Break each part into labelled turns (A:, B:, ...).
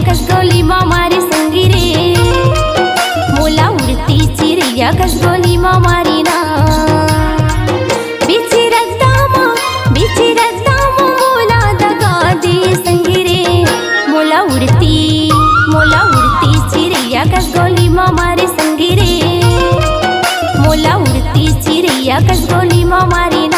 A: कस गोली माँ मारी संगी रे, मोला उड़ती चिड़ैया कस गोली माँ मारी ना। बीच रद्दा मोला दगा दी संगी रे, मोला उड़ती चिड़ैया कस गोली माँ मारी संगी रे, मोला उड़ती चिड़ैया कस गोली माँ मारी ना।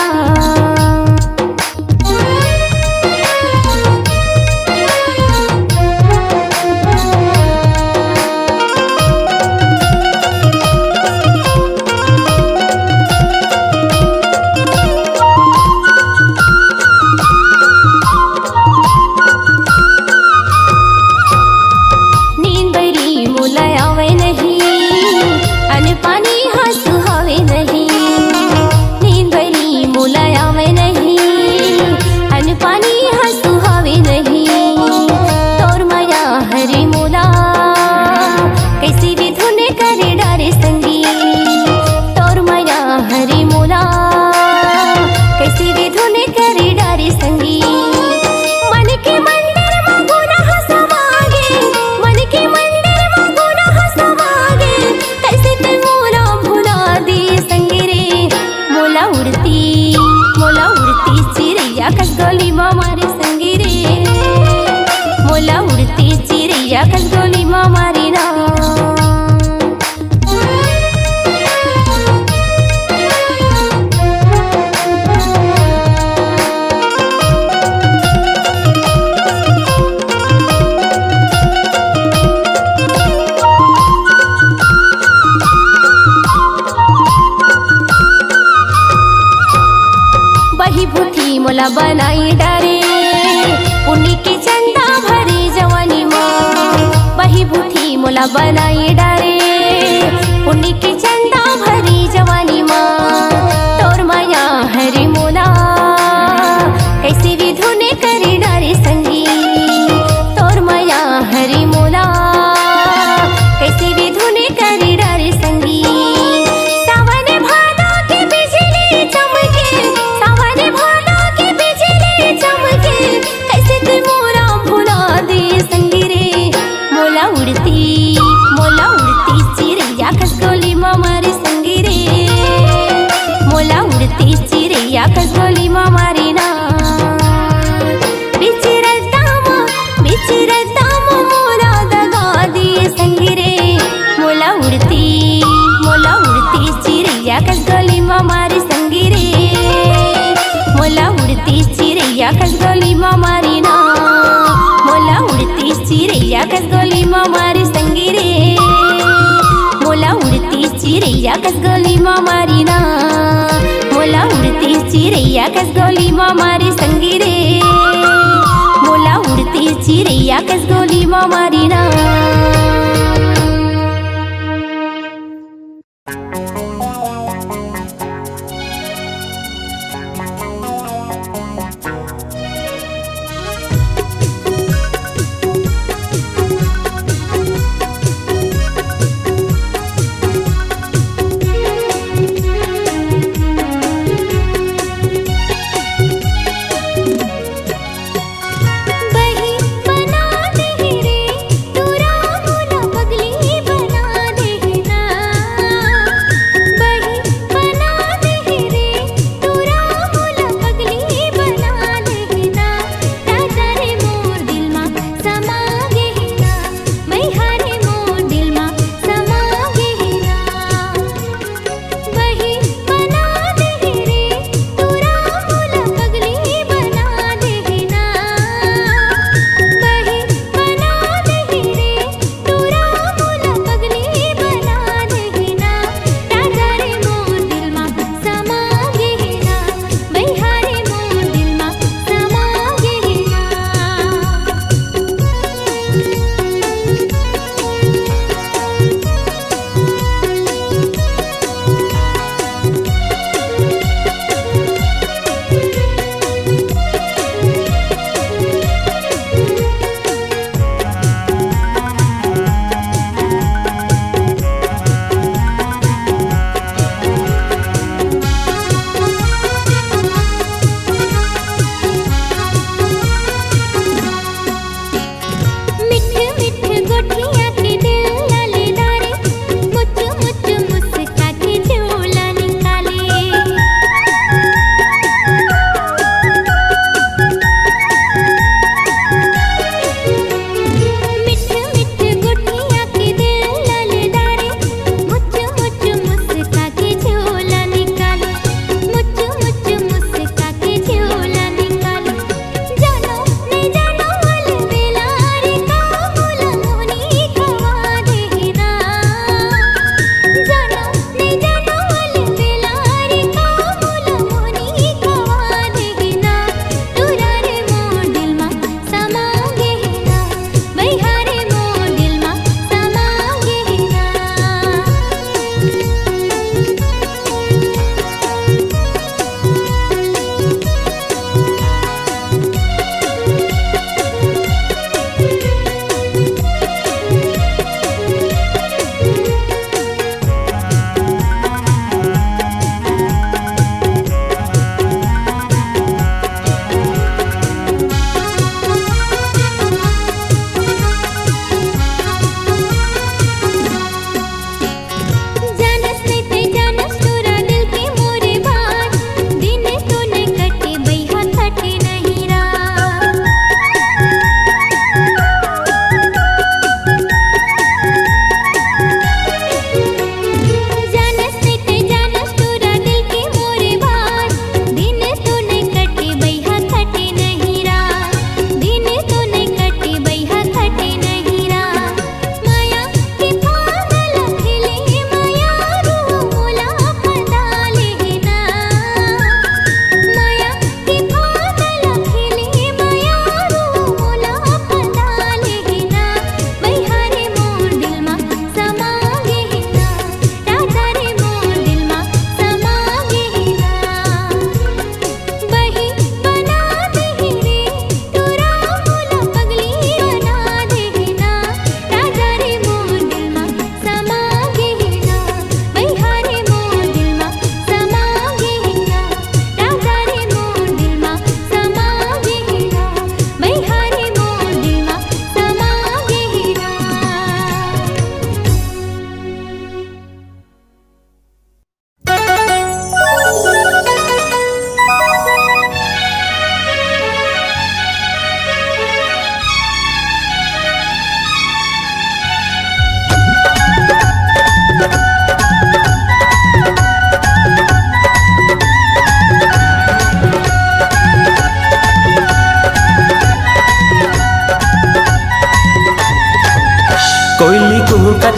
A: कस गोली माँ मारी संगी रे, मोला उड़ती चिड़ैया कस गोली माँ मारी ना। बही भूठी मोला बनाई डारे, पुण्य की चंदा भरी जवानी माँ। बही भूठी मोला बनाई डारे, पुण्य की चंदा भरी जवानी माँ। तोर माया हरी मोला कैसे विधुने करी डारे संगी, तोर माया हरी मोला कैसे विधुने करी डारे संगी। मोला उड़ती चिड़ैया कस गोली माँ मारी संगी रे, मोला उड़ती चिड़ैया कस गोली माँ मारी ना। बीच रद्दा मोला दगा दी संगी रे, मोला उड़ती चिड़ैया कस गोली माँ मारी संगी रे, मोला उड़ती चिड़ैया कस गोली माँ मारी ना। मोला उड़ती चिड़ैया कस गोली माँ मारी संगी रे, मोला उड़ती चिड़ैया कस गोली माँ मारी ना। मोला उड़ती चिड़ैया कस गोली माँ मारी संगी रे, मोला उड़ती चिड़ैया कस गोली माँ मारी ना।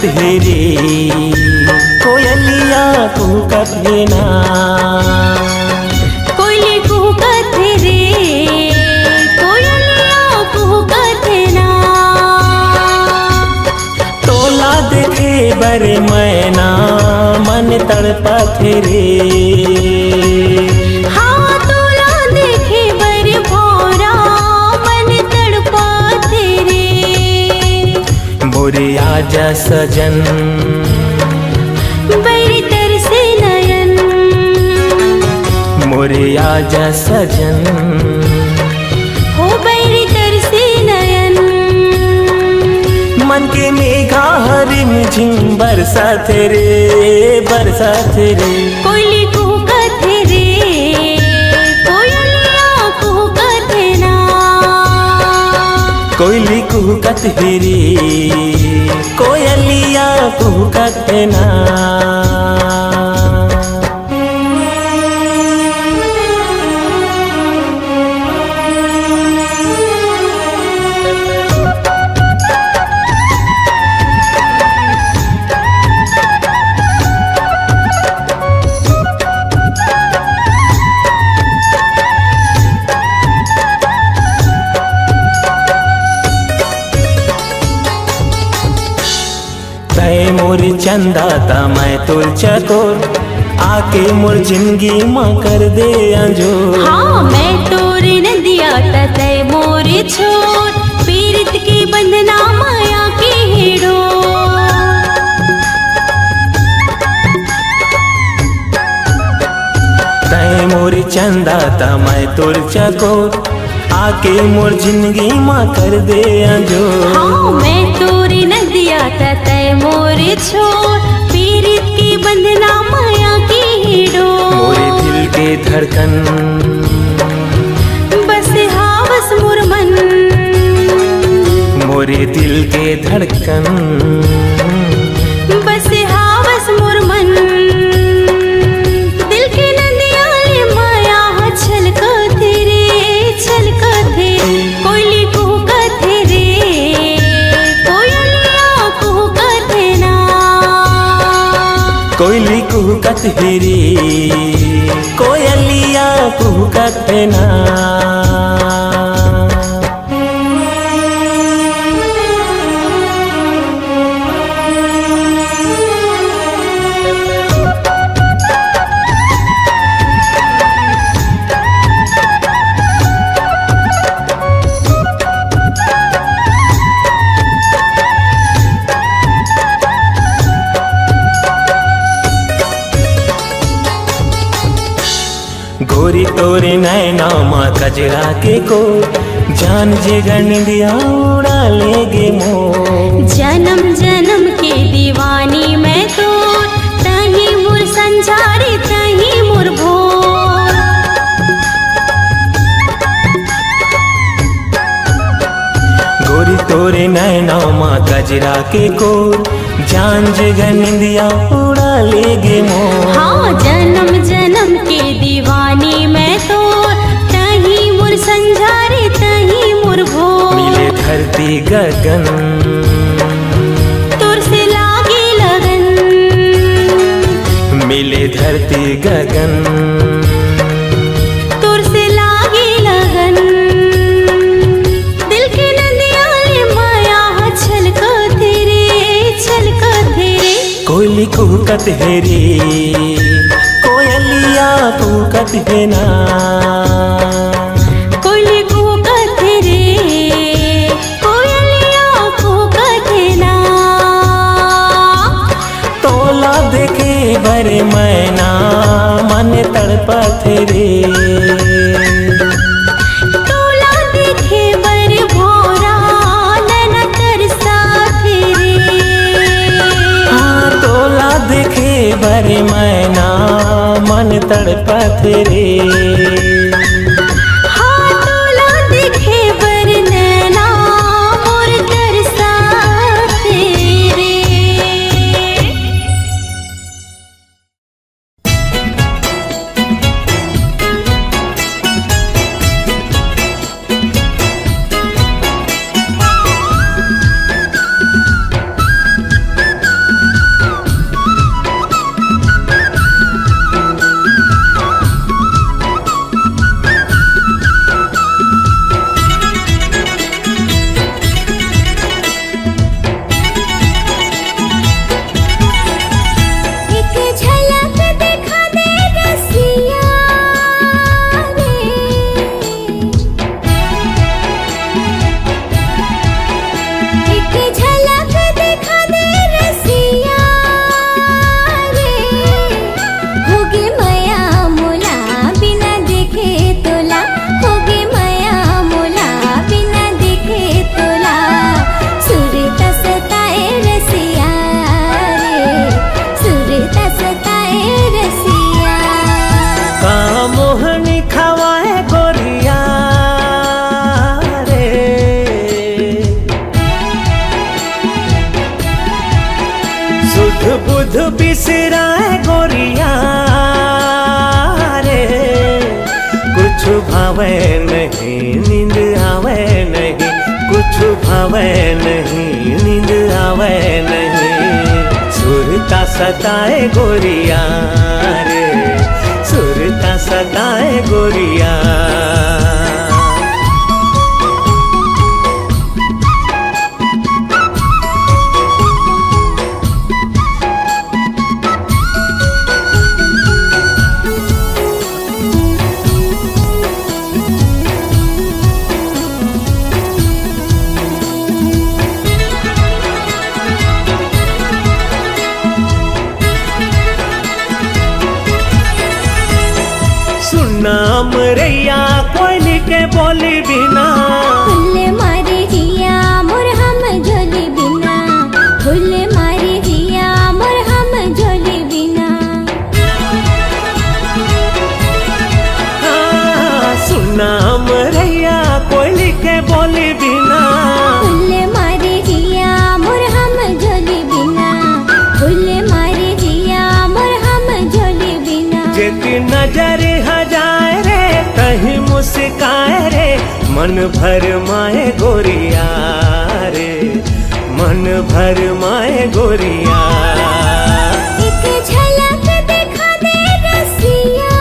B: कुहकत है रे कोयलिया कुहकत है ना।
A: कोयली कुहकत है रे कोयलिया कुहकत है ना।
B: तोला देखे बर मैना मन तड़पत है रे।
A: हाँ तोला देखे बर भौरा मन तड़पत है रे।
B: मोरे आजा सजन
A: बड़ी तरसे नयन।
B: मोरे आजा सजन
A: हो बड़ी तरसे नयन।
B: मन के मेघा हरिम झिम बरसात रे बरसात रे।
A: कोयली कुहकत है रे कोयलिया कुहकत है ना।
B: कोयली कुहकत है रे कोयलिया कुहकत है ना। तय मोर चंदा ता मैं तुल चकोर आके मोर जिंदगी माँ कर दे अंजोर।
A: हाँ मैं तोरे नदिया तय मोरे छोर पीरित के बंधना माया के हेड़ो।
B: तय मोर चंदा ता मैं तुल चकोर आके मोर जिंदगी माँ कर दे अंजोर।
A: हाँ मैं तोरे नदिया तय मोरे छोर पीरित के बंधना माया के हेड़ो।
B: मोरे दिल के धड़कन
A: बस हावस मोर मन।
B: मोरे दिल के धड़कन
A: बस हावस मोर मन। दिल के नदिया ले माया छलकत रे छलकत रे। कोयली कुहकत है रे कोयलिया कुहकत है ना।
B: कोयली कुहकत है रे कोयलिया कुहकत है ना। गोरी तोरे नैना माँ कजरा के को जान जे गंडिया उड़ा लेगे मोर।
A: जन्म जन्म के दीवानी मैं तो तही मोर संझारी तही मोर भोर।
B: गोरी तोरे नैना माँ कजरा के को जान जे गंडिया उड़ा लेगे मोर।
A: हाँ जन्म जन्म के दीवानी मैं तो तही मोर संझारी तही मोर भोर।
B: मिले धरती गगन
A: तोर से लागे लगन।
B: मिले धरती गगन
A: तोर से लागे लगन। दिल के नदिया ले माया छलकत रे छलकत रे।
B: कोयली कुहकत है रे कोयलिया कुहकत है ना।
A: कोयली कुहकत है रे कोयलिया कुहकत है ना।
B: तोला देखे बर मैना मन तड़पत रे।
A: तोला देखे बर भौरा नैन तरसत रे।
B: हाँ तोला देखे बर मैना मन तड़पत रे।
A: हाँ तोला देखे बर नैना मोर तरसत रे।
B: बिसराए गोरिया रे, कुछ भावे नहीं नींद आवे नहीं, कुछ भावे नहीं नींद आवे नहीं। सुरता सताए गोरिया रे, सुरता सताए गोरिया। नाम रैया कोयली के बोली बिना,
A: फुल्ले मारे हिया मोर हम झोली बिना, फुल्ले मारे हिया मोर हम झोली बिना।
B: सुनाम रैया कोयली के बोली बिना,
A: फुल्ले मारे हिया मोर हम झोली बिना, फुल्ले मारे हिया मोर हम झोली बिना।
B: जेती नजर हजाए रे कहीं मुस्काए रे, मन भर माए गोरिया रे, मन भर माए गोरिया।
A: एक झलक दिखा दे रसिया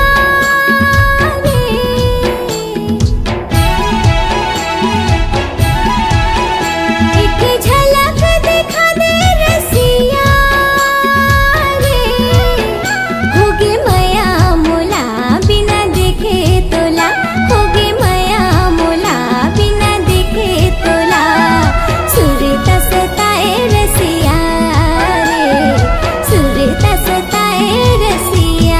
A: रे, एक झलक दिखा दे रसिया रे। होगे माया मोला बिना देखे तोला, होगे माया मोला बिना देखे तोला। सुरता सताए रसिया रे, सुरता सताए रसिया।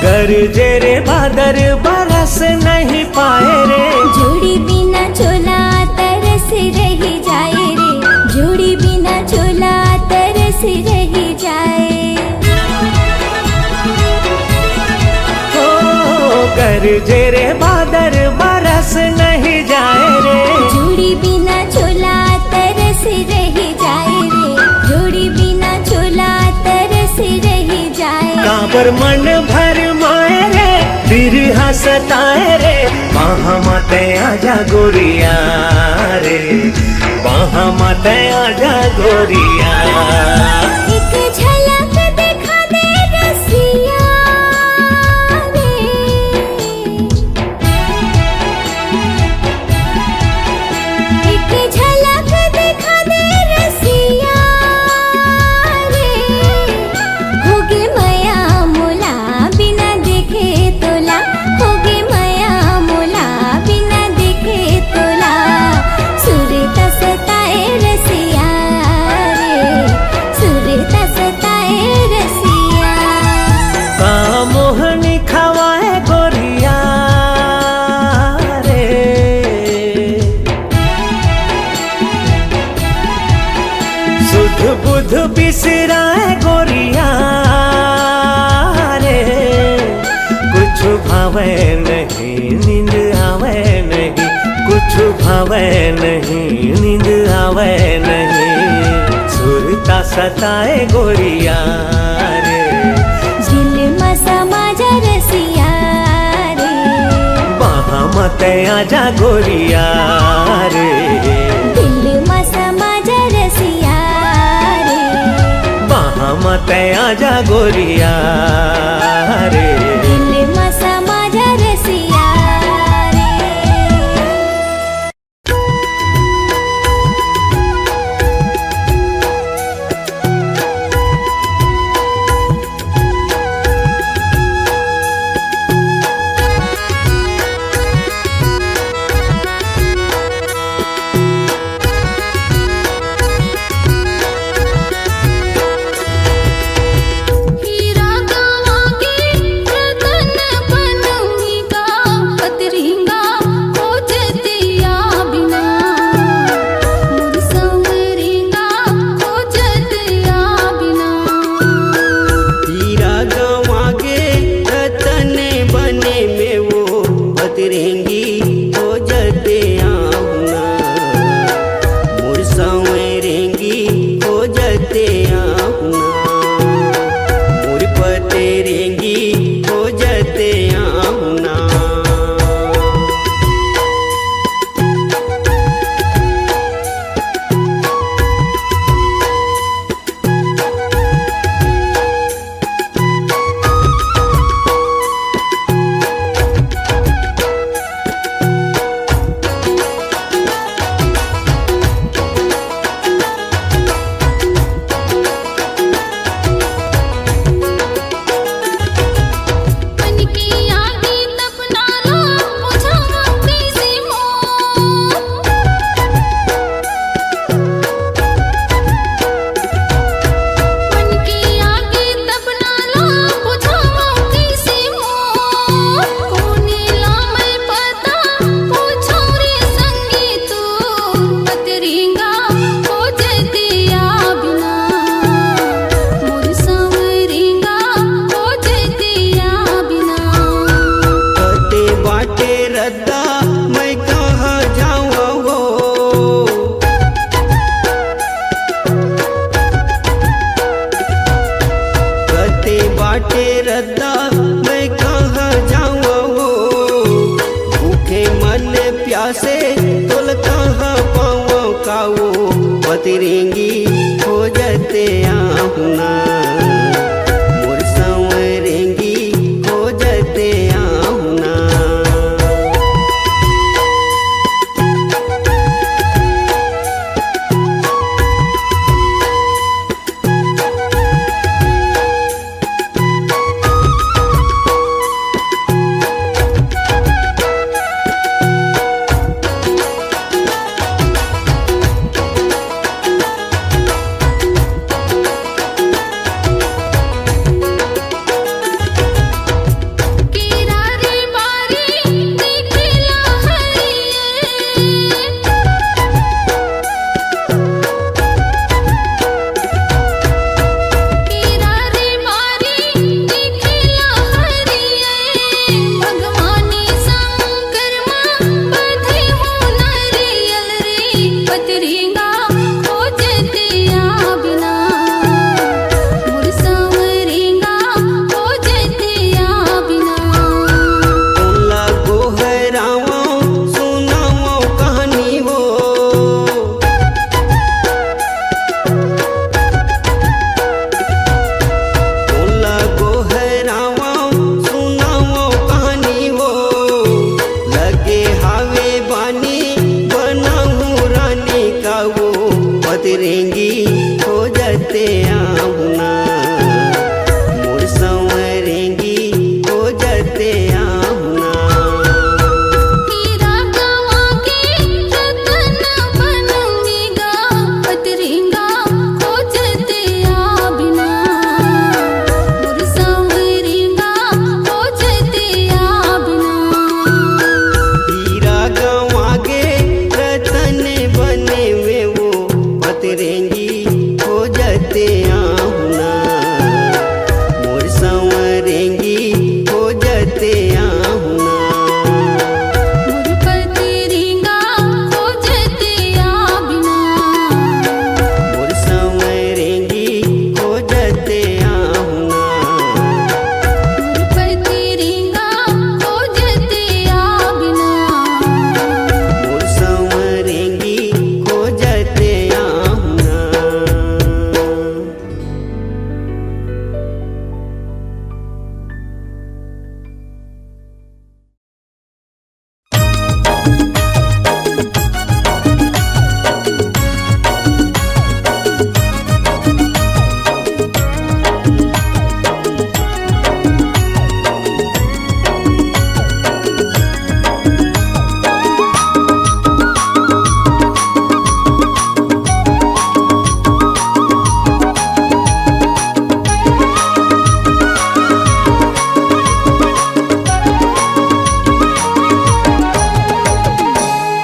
B: गरजे रे बादर बरस नहीं पाए रे,
A: जोड़ी बिना चोला तरस रही जाए रे, जोड़ी बिना चोला तरस रही जाए।
B: हो गरजे रे बादर बरस नहीं जाए रे,
A: जोड़ी बिना चोला तरस रही जाए रे, जोड़ी बिना चोला तरस रही जाए।
B: काबर मन भर माए रे, बिरहा सताए रे, वहाँ माते आजा गोरिया रे, वहाँ माते आजा गोरिया।
A: एक झलक दिखा दे रसिया रे, एक झलक दिखा दे रसिया रे। होगे माया मोला बिना देखे तोला, होगे माया मोला बिना देखे तोला। सुरता सताए रसिया रे, सुरता सताए रसिया।
B: का मोहनी खवाए गोरिया रे, सुध बुध बिसराए गोरिया रे, कुछ भावे नहीं नींद आवे नहीं, कुछ भावे नहीं नींद आवे नहीं। सुरता सताए गोरिया रे,
A: दिल में समा जा रसिया रे,
B: वहाँ मत आजा गोरिया रे,
A: दिल में समा जा रसिया रे,
B: वहाँ मत आजा गोरिया रे।
A: दिल में समा जा रसिया रे। हीरा गवा के रतन
C: आहुना मोर संवरेंगी खोजते आहुना। पतरेंगी खोजते आहुना मोर संवरेंगी खोजते आहुना।
A: हीरा गवा के रतन बनूंगी गा पतरेंगा खोजते आ बिना मोर संवरेंगा खोजते आ बिना।
C: हीरा गवा के रतन बने वे वो पतरेंगी खोजते आहुना मोर संवरेंगी खोजते आहुना।
A: मोर पतरेंगा खोजते आ बिना
C: मोर संवरेंगी खोजते आहुना।
A: मोर पतरेंगा खोजते आ बिना
C: मोर संवरेंगी खोजते आहुना।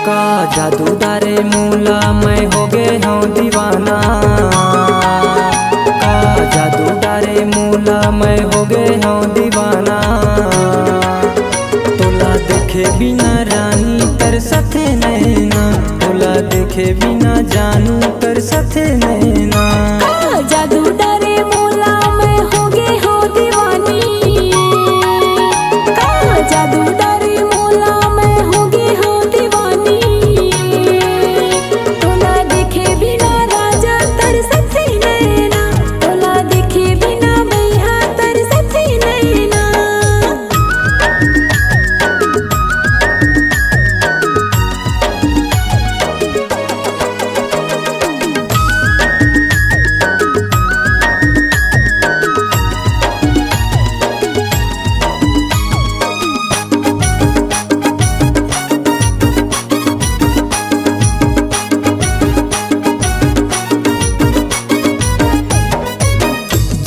B: का जादू डारे मूला मैं हो गए हूँ दीवाना। का जादू डारे मूला मैं हो गए हूँ दीवाना। तोला देखे बिना रानी कर सथे नैना। तोला देखे बिना जानू कर सथे नैना।
A: जादू डरे मोला मैं हो गई हो दीवानी। जादू डरे मोला मैं हो गई हो दीवानी। तोला देखे बिना राजा तरसते नैना। तोला देखे बिना मैया तरसते नैना।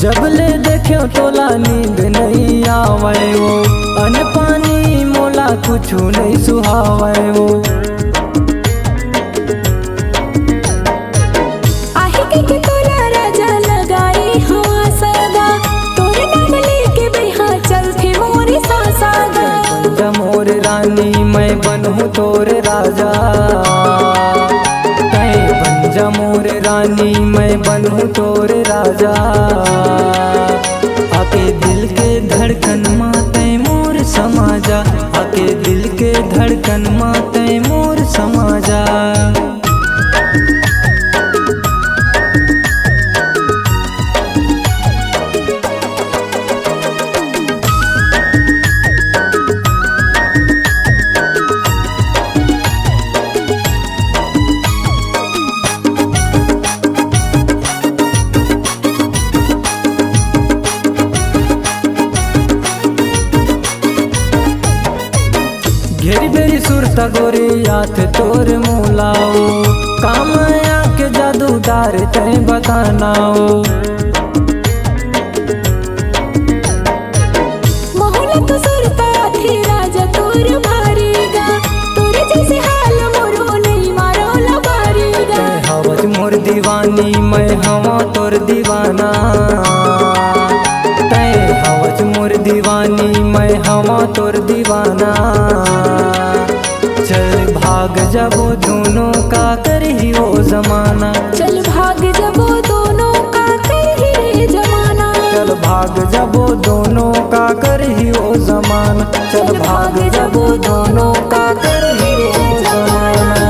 B: जब ले देखो तोला नींद नहीं आवे वो। अन पानी मोला कुछ नहीं सुहावे वो।
A: आहे के तोरा राजा लगाई हवा सदा। तोरे नाम लेके बिहा चलते मोरे सासादा।
B: पंजा मोर रानी मैं बनूं तोर राजा। तै पंजा मोर रानी मैं बनूं तोर राजा। आके दिल के धड़कन माते मोर समाजा। आके दिल के धड़कन माते मोर समाजा।
D: घेरी बेरी सुरता गोरी याथ तोर मुलाओ काम के जादूदार तय बतानाओ
A: मोहला तो सुरता थी राजा तोर मारेगा तोरे जैसे हाल मोरो नहीं मारो लबारेगा
D: हवज मोर दीवानी मैं हवा तोर दीवाना तय हवज मोर दीवानी मैं हवा तोर दीवाना चल भाग जबो दोनों का करही वो जमाना
A: चल भाग जबो दोनों का करही रे जमाना
D: चल भाग जबो दोनों का करही वो जमाना चल भाग जबो दोनों का करही वो जमाना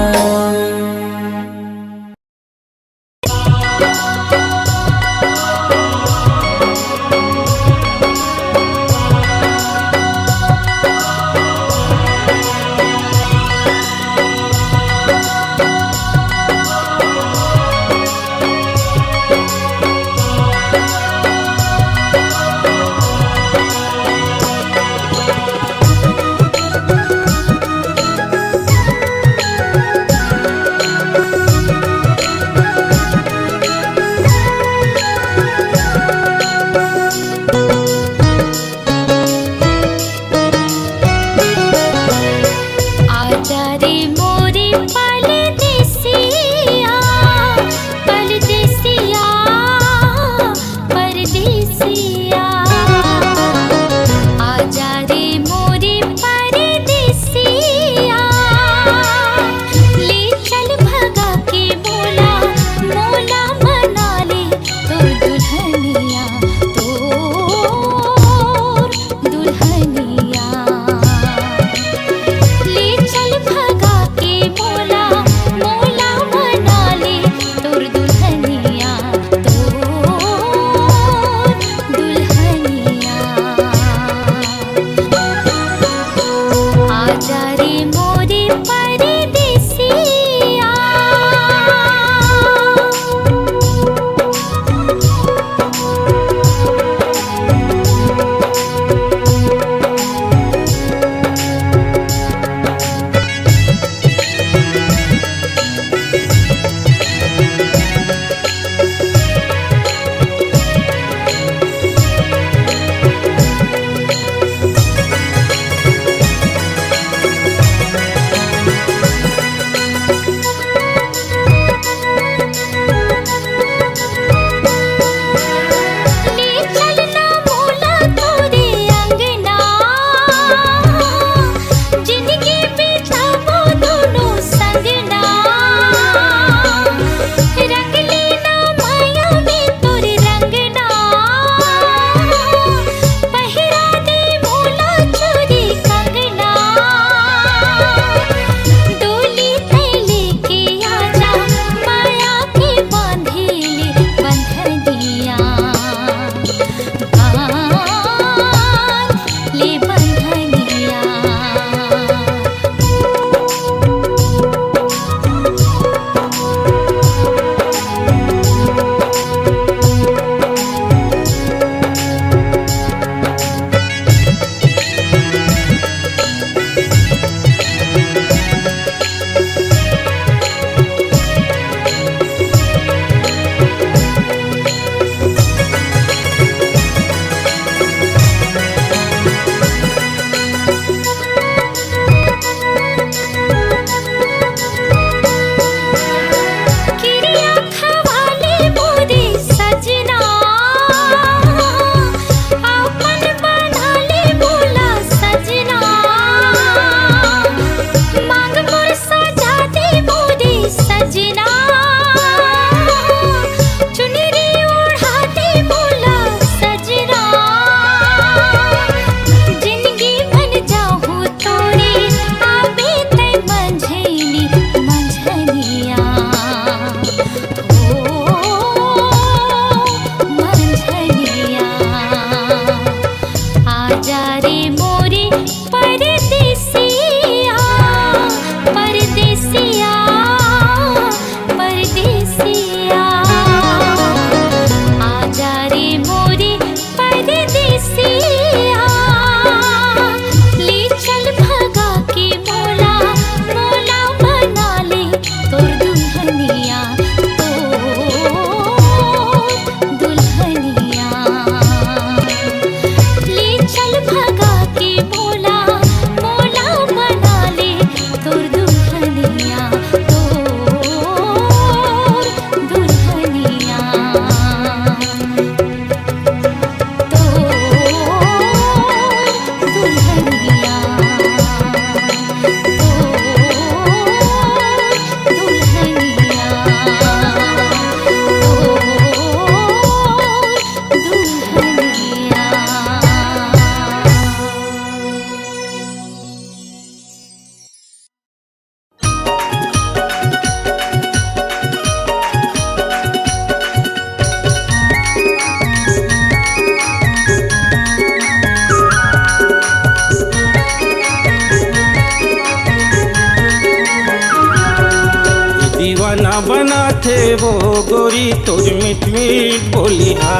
B: बना थे वो गोरी तोर मीठ मीठ बोलिहा।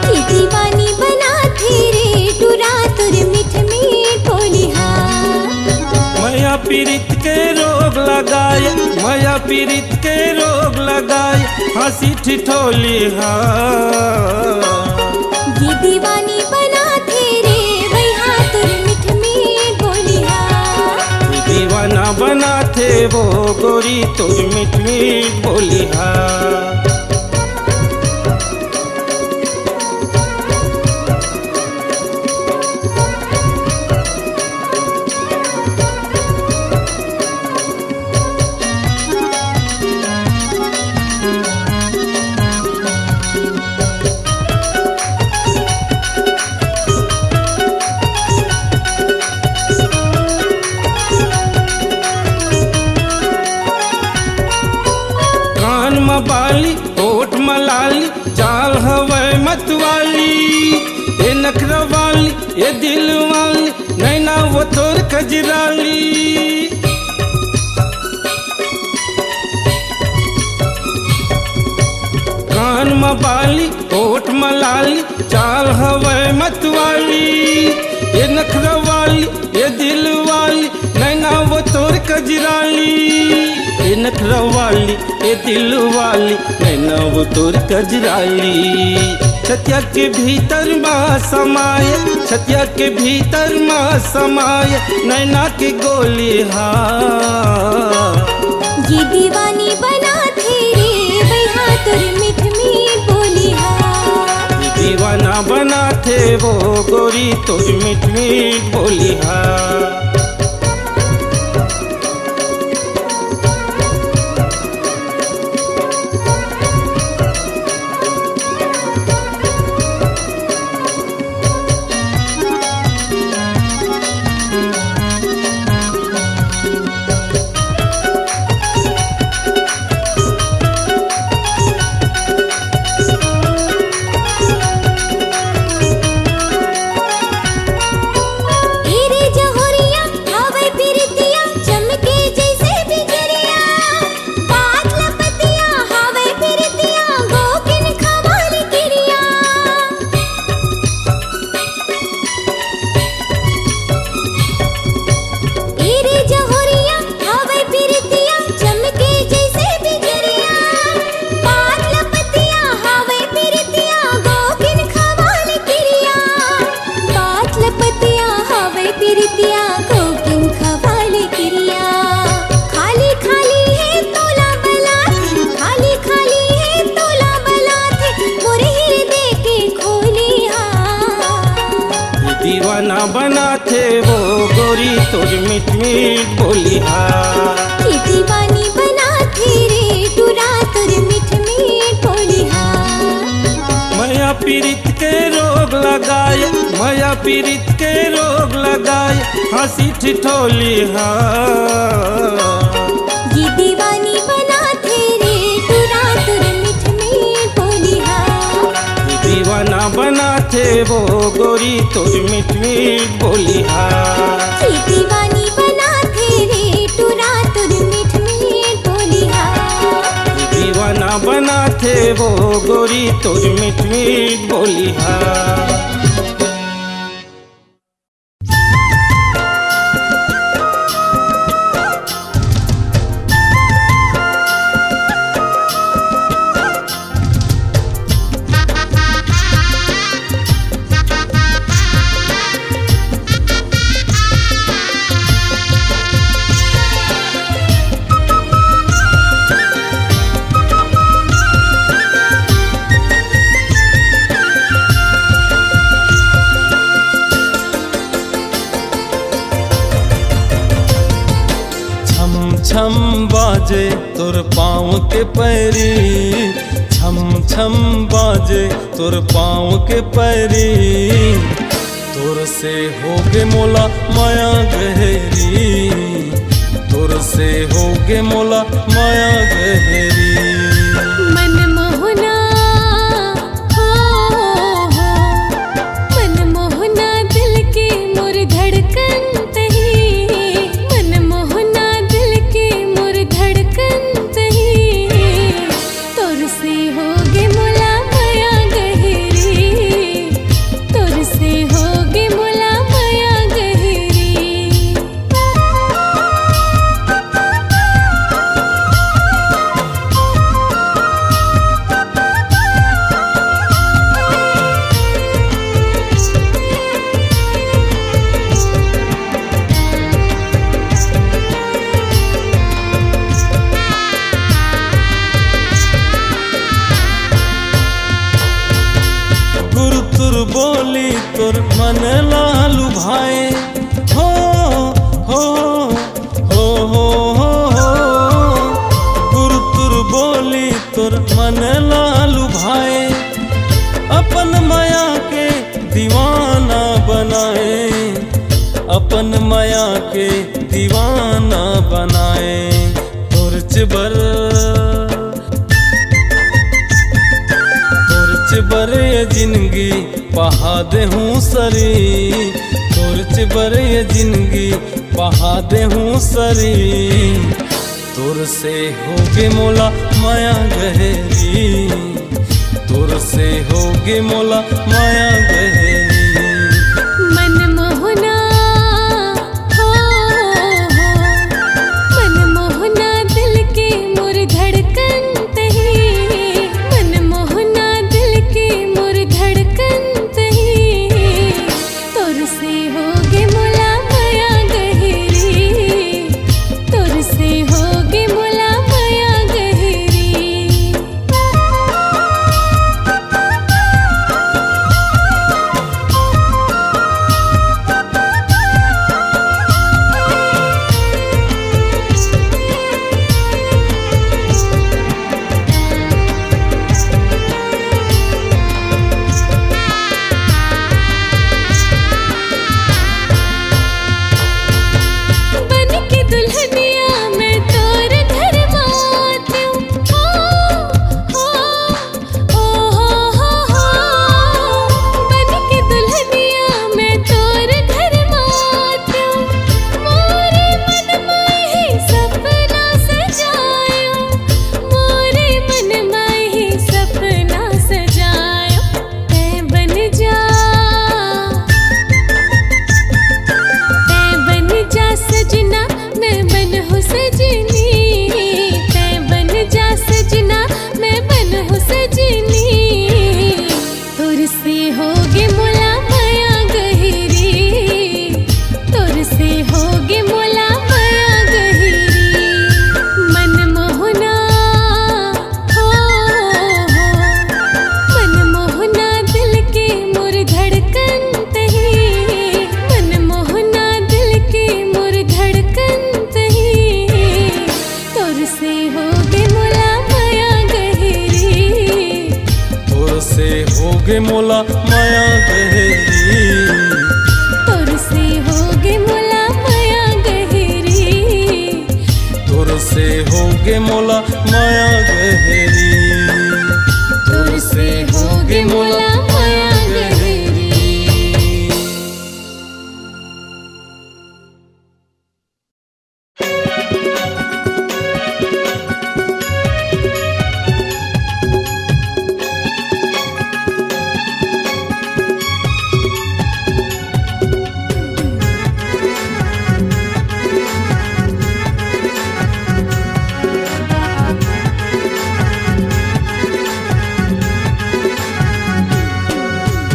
A: कि दीवानी बना थे रे टुरा तुर मीठ मीठ बोलिहा।
B: माया पीड़ित के रोग लगाए, माया पीड़ित के रोग लगाए, हंसी ठिठोलिहा।
A: ये दीवानी बना थे रे भैया तुर मीठ मीठ बोलिहा।
B: दीवाना बना थे वो गोरी तोर मीठ मीठ बोलिहा। बाली होठ मलाली चाल हवै मतवाली, ये नखरा वाली ये दिल वाली नैना वो तोर कजराली। कान मबाली होठ मलाली चाल हवै मतवाली, ये नखरा वाली ये दिल वाली नैना वो तोर कजराली। ये नखरा वाली ये दिल वाली नैना वो तोर कजराली। छतिया के भीतर माँ समाये, छतिया के भीतर माँ समाये नैना के गोली हा।
A: ये दीवानी बना थे रे भैया तुर मीठ मीठ बोलिहा।
B: ये दीवाना बना थे वो गोरी तोर मीठ मीठ बोलिहा। दीवाना बना थे वो गोरी तोर मीठ मीठ बोलिहा।
A: कि दीवानी बना थे रे टुरा तुर मीठ मीठ बोलिहा।
B: माया पीड़ित के रोग लगाए, माया पीड़ित के रोग लगाए हंसी ठिठोलिहा।
A: ये दीवानी बना थे रे टुरा तुर मीठ मीठ बोलिहा।
B: दीवाना बना थे वो गोरी तोर मीठ मीठ बोलिहा।
A: कि दीवानी बना थे रे टुरा तुर मीठ मीठ बोलिहा।
B: दीवाना बना थे वो गोरी तोर मीठ मीठ बोलिहा। छम बाजे तोर पाँव के पैरी, छम छम बाजे तोर पाँव के पैरी। तोर से होगे मोला माया गहरी, तोर से होगे मोला माया गहरी।
A: मन मोहना हो मन मोहना दिल के मोर धड़कन तही, मन मोहना दिल के मोर धड़कन तही।
B: के दीवाना बनाए। तुरच बर ये जिंदगी बहा दे हूँ सरी, तुरच बर ये जिंदगी बहा दे हूँ सरी। तुर से होगे मोला माया गहरी, तुर से होगे मोला माया गहरी।
A: मनमोहना हो मनमोहना दिल के मोर धड़कन तही, मनमोहना दिल के मोर धड़कन तही। तुर से होगे मोला माया गहरी, तुर से होगे मोला माया गहरी। बन के दुल्हनिया मैं तोर घर मातूं, हो बन के दुल्हनिया मैं तोर घर मातूं। मोरे मन में ही सपना सजायो, मोरे मन में ही सपना सजायो। तै बन जा सजना मैं बन हो सजनी, तै बन जा सजना मैं बन हो सजनी। तुर से होगे मोला माया गहरी, तुर से होगे मोला माया गहरी। मनमोहना हो मनमोहना दिल के मोर धड़कन तही, मनमोहना दिल के मोर धड़कन तही। तुर से होगे मोला माया गहरी,
B: तुर से होगे मोला माया गहरी,
A: तुर से होगे मोला माया गहरी।
B: तुर से होगे मोला माया गहरी, तुर से होगे मोला माया गहरी।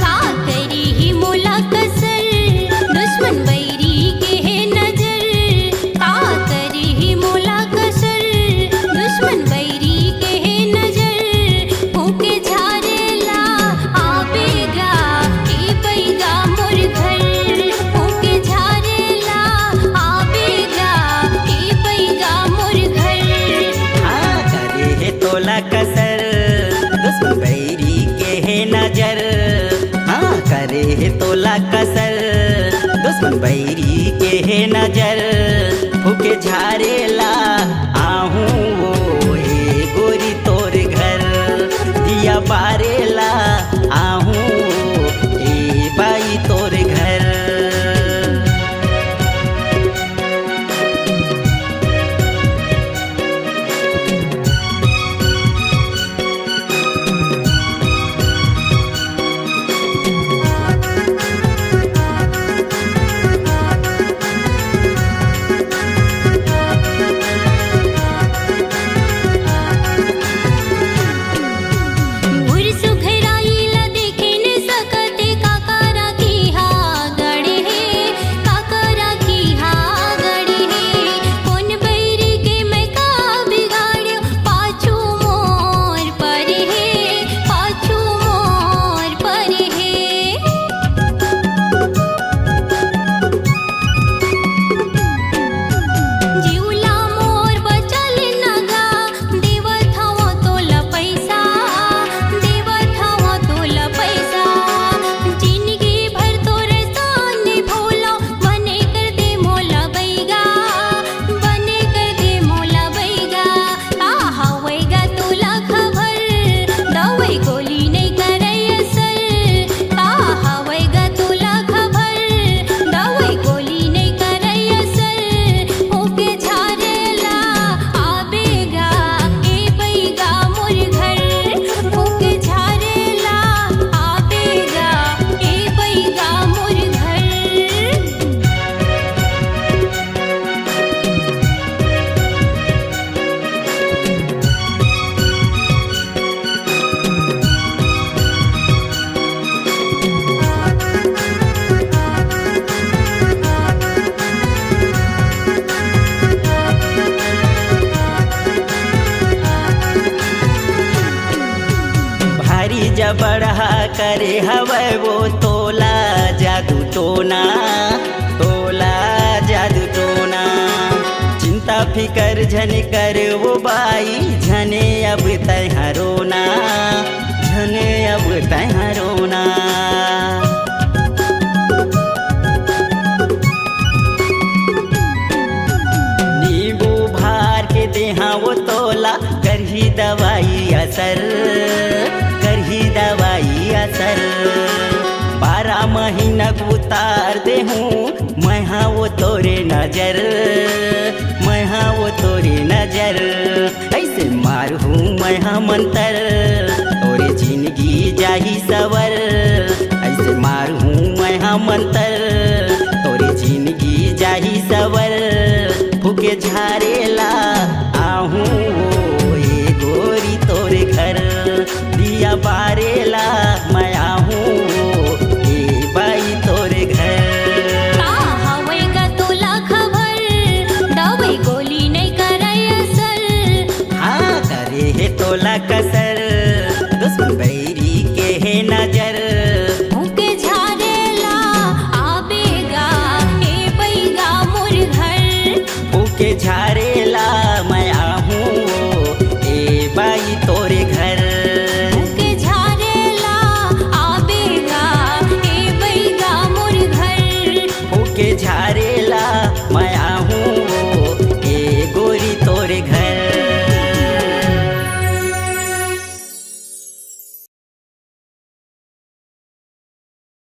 A: का करी ही मोला कसर, दुश्मन बैरी के है नजर। का करी ही मोला कसर, दुश्मन बैरी के है नजर। होके झारेला आवेगा के पैगा मोर घर, होके झारेला आवेगा के पैगा मोर घर।
C: हाँ करे है तोला कसर, दुश्मन बैरी के है नजर। हाँ करे है तोला कसर, दुश्मन बैरी के है नजर। फूके झारेला आहूँ वो ए गोरी तोर घर, दिया बारेला आहूँ ए बाई तोर घर। बढ़ा करे हवे वो तोला जादू टोना, तोला जादू टोना। चिंता फिकर झन कर वो बाई, झने अब तैहा रोना, झने अब तैहा रोना। नींबू भार के देहा वो तोला, करही दवाई असर, करही दवाई असर। 12 महीना उतार दे हूँ मैं हाँ वो तोरे नजर, मैं हाँ वो तोरे नजर। ऐसे मार हूँ मैं हाँ मंतर, तोरे जिंदगी जाही सवर। ऐसे मार हूँ मैं हाँ मंतर, तोरे जिंदगी जाही सवर। फूके झारेला आहूँ ये गोरी तोरे घर, दिया बारेला मैं आहूँ ये बाई तोरे घर।
A: का हवे का तोला खबर, दवाई गोली नहीं करे असर।
C: हाँ करे है तोला कसर,